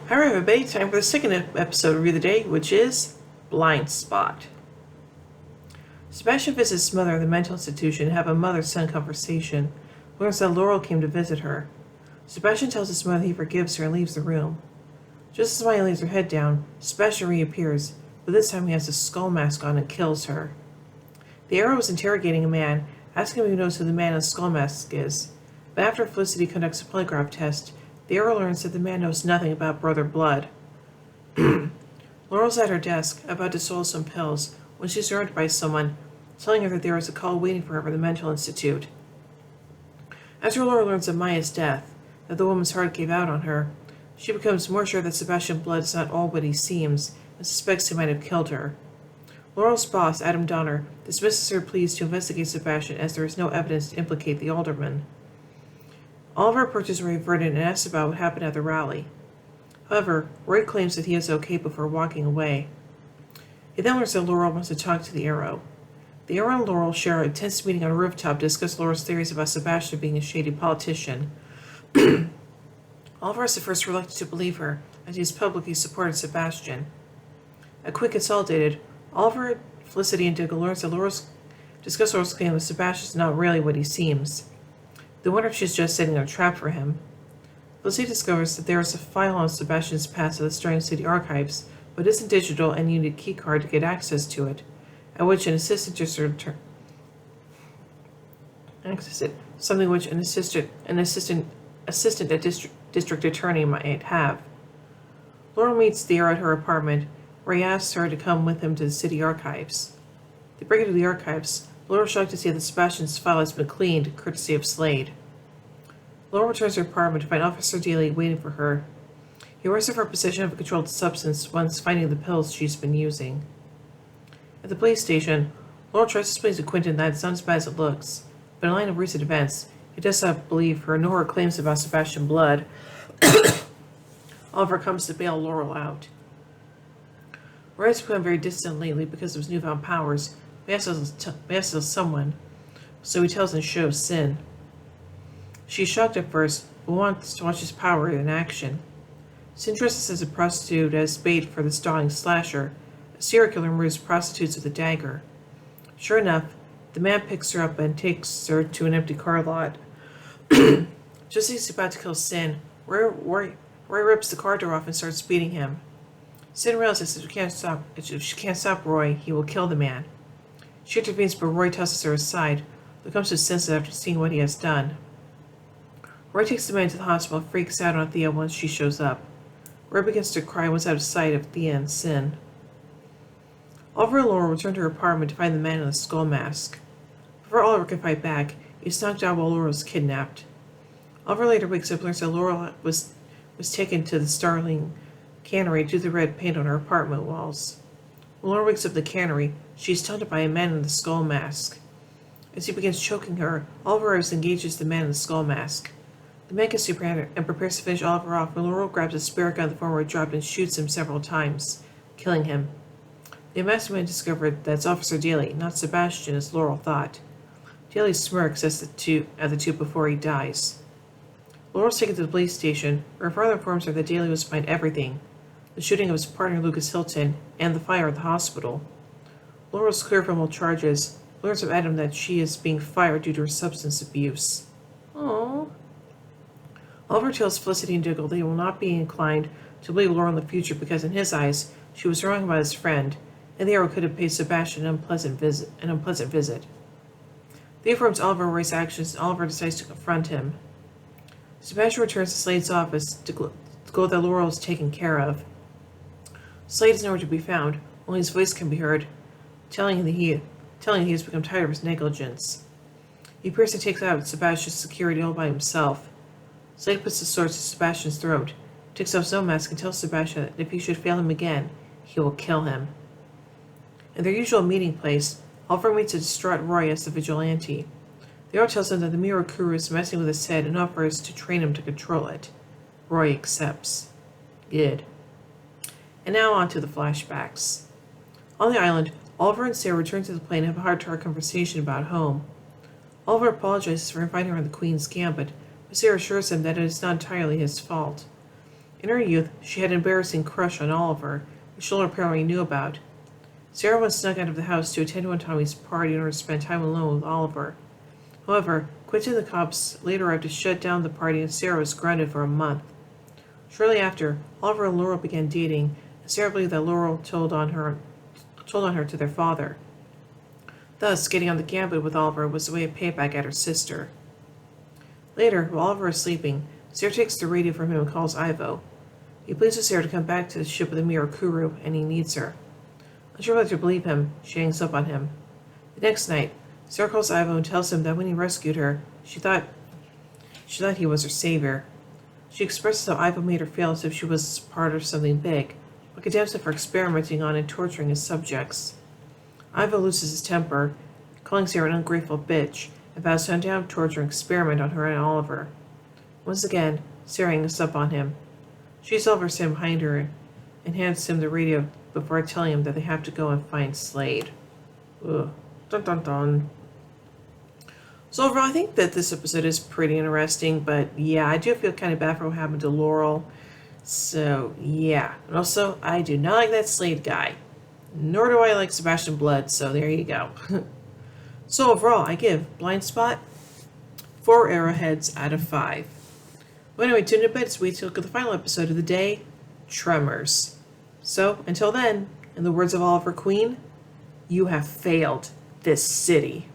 All right, everybody, time for the second episode review of the day, which is Blind Spot. Sebastian visits his mother at the mental institution and have a mother-son conversation. Learns that Laurel came to visit her. Sebastian tells his mother he forgives her and leaves the room. Just as Maya lays her head down, Sebastian reappears, but this time he has a skull mask on and kills her. The Arrow is interrogating a man, asking him if he knows who the man in the skull mask is. But after Felicity conducts a polygraph test, the Arrow learns that the man knows nothing about Brother Blood. Laurel's at her desk, about to swallow some pills, when she's surrounded by someone, telling her that there is a call waiting for her from the mental institute. After Laurel learns of Maya's death, that the woman's heart gave out on her, she becomes more sure that Sebastian Blood is not all what he seems, and suspects he might have killed her. Laurel's boss, Adam Donner, dismisses her pleas to investigate Sebastian as there is no evidence to implicate the alderman. Oliver approaches Roy Vernon and asks about what happened at the rally. However, Roy claims that he is okay before walking away. He then learns that Laurel wants to talk to the Arrow. The Arrow and Laurel share a tense meeting on a rooftop to discuss Laurel's theories about Sebastian being a shady politician. Oliver is at first reluctant to believe her, as he has publicly supported Sebastian. At Quick Consolidated, Oliver, Felicity, and Diggle learns that Laurel's claim that Sebastian is not really what he seems. They wonder if she's just setting a trap for him. Felicity discovers that there is a file on Sebastian's past at the Starling City Archives, but isn't digital and you need a keycard to get access to it, at which an assistant district attorney might have. Laurel meets the Arrow at her apartment, where he asks her to come with him to the city archives. They break into the archives. Laurel is shocked to see that Sebastian's file has been cleaned, courtesy of Slade. Laurel returns to her apartment to find Officer Daly waiting for her. He arrests her for possession of a controlled substance once finding the pills she's been using. At the police station, Laurel tries to explain to Quentin that it's not as bad as it looks, but in light of recent events, he does not believe her nor her claims about Sebastian Blood. Oliver comes to bail Laurel out. Roy has become very distant lately because of his newfound powers. He has to tell someone, so he tells and shows Sin. She's shocked at first, but wants to watch his power in action. Sin dresses as a prostitute as bait for the stalling slasher. A serial killer murders prostitutes with a dagger. Sure enough, the man picks her up and takes her to an empty car lot. Just as he's about to kill Sin, Roy rips the car door off and starts beating him. Sin realizes if she can't stop Roy, he will kill the man. She intervenes, but Roy tosses her aside, but comes to his senses after seeing what he has done. Roy takes the man to the hospital and freaks out on Thea once she shows up. Roy begins to cry once out of sight of Thea and Sin. Oliver and Laurel return to her apartment to find the man in the skull mask. Before Oliver can fight back, he's knocked out while Laurel is kidnapped. Oliver later wakes up and learns that Laurel was taken to the Starling cannery due to the red paint on her apartment walls. When Laura wakes up in the cannery, she is taunted by a man in the skull mask. As he begins choking her, Oliver engages the man in the skull mask. The man gets super and prepares to finish Oliver off when Laurel grabs a spare gun the former dropped and shoots him several times, killing him. The masked man discovered that it's Officer Daly, not Sebastian, as Laurel thought. Daly smirks at the two before he dies. Laurel's taken to the police station, where her father informs her that Daly was behind everything: the shooting of his partner Lucas Hilton, and the fire at the hospital. Laurel's cleared from all charges, learns from Adam that she is being fired due to her substance abuse. Aww. Oliver tells Felicity and Diggle that he will not be inclined to believe Laurel in the future because in his eyes, she was wrong about his friend, and the Arrow could have paid Sebastian an unpleasant visit. They informs Oliver of Roy's actions, and Oliver decides to confront him. Sebastian returns to Slade's office to go that Laurel is taken care of. Slade is nowhere to be found, only his voice can be heard, telling him he has become tired of his negligence. He appears to take out Sebastian's security all by himself. Slade puts the sword to Sebastian's throat, takes off his own mask, and tells Sebastian that if he should fail him again, he will kill him. In their usual meeting place, Oliver meets a distraught Roy as the vigilante. The Arrow tells him that the Mirakuru is messing with his head and offers to train him to control it. Roy accepts. Good. And now on to the flashbacks. On the island, Oliver and Sarah return to the plane and have a heart-to-heart conversation about home. Oliver apologizes for inviting her on the Queen's Gambit, but Sarah assures him that it is not entirely his fault. In her youth, she had an embarrassing crush on Oliver, which Laura apparently knew about. Sarah once snuck out of the house to attend one Tommy's party in order to spend time alone with Oliver. However, Quentin and the cops later arrived to shut down the party and Sarah was grounded for a month. Shortly after, Oliver and Laurel began dating, and Sarah believed that Laurel told on her to their father. Thus, getting on the gambit with Oliver was a way of payback at her sister. Later, while Oliver is sleeping, Sarah takes the radio from him and calls Ivo. He pleads with Sarah to come back to the ship with Amir Kuru, and he needs her. Unsure whether to believe him, she hangs up on him. The next night, Sarah calls Ivo and tells him that when he rescued her, she thought he was her savior. She expresses how Ivo made her feel as if she was part of something big, but condemns him for experimenting on and torturing his subjects. Ivo loses his temper, calling Sarah an ungrateful bitch, and vows to hunt down, torture, and experiment on her and Oliver. Once again, Sarah hangs up on him. She Oliver him behind her and hands him the radio before telling him that they have to go and find Slade. Ugh. Dun dun dun. So overall, I think that this episode is pretty interesting, but yeah, I do feel kind of bad for what happened to Laurel. So yeah. And also, I do not like that Slade guy. Nor do I like Sebastian Blood, so there you go. So overall, I give Blind Spot 4 arrowheads out of 5. Well, anyway, tune in a bit as we look at the final episode of the day, Tremors. So, until then, in the words of Oliver Queen, you have failed this city.